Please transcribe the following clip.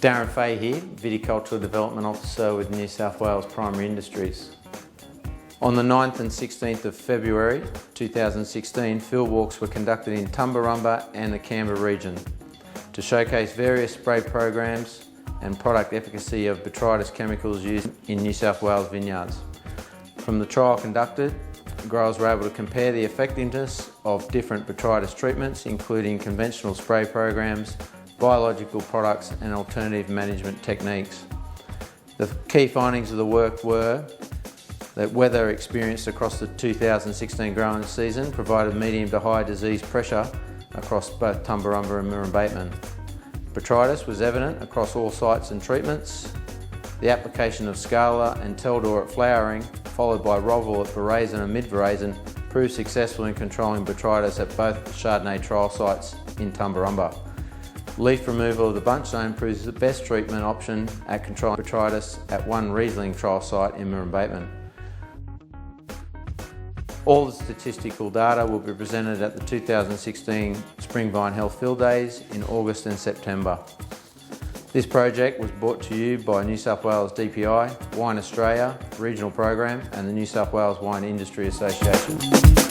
Darren Fahey here, Viticulture Development Officer with New South Wales Primary Industries. On the 9th and 16th of February 2016, field walks were conducted in Tumbarumba and the Canberra region to showcase various spray programs and product efficacy of Botrytis chemicals used in New South Wales vineyards. From the trial conducted, growers were able to compare the effectiveness of different Botrytis treatments, including conventional spray programs, biological products and alternative management techniques. The key findings of the work were that weather experienced across the 2016 growing season provided medium to high disease pressure across both Tumbarumba and Murrumbateman. Botrytis was evident across all sites and treatments. The application of Scala and Teldor at flowering, followed by Roval at veraison and mid-veraison, proved successful in controlling Botrytis at both Chardonnay trial sites in Tumbarumba. Leaf removal of the bunch zone proves the best treatment option at controlling Botrytis at one Riesling trial site in Murrumbateman. All the statistical data will be presented at the 2016 Spring Vine Health Field Days in August and September. This project was brought to you by New South Wales DPI, Wine Australia Regional Program and the New South Wales Wine Industry Association.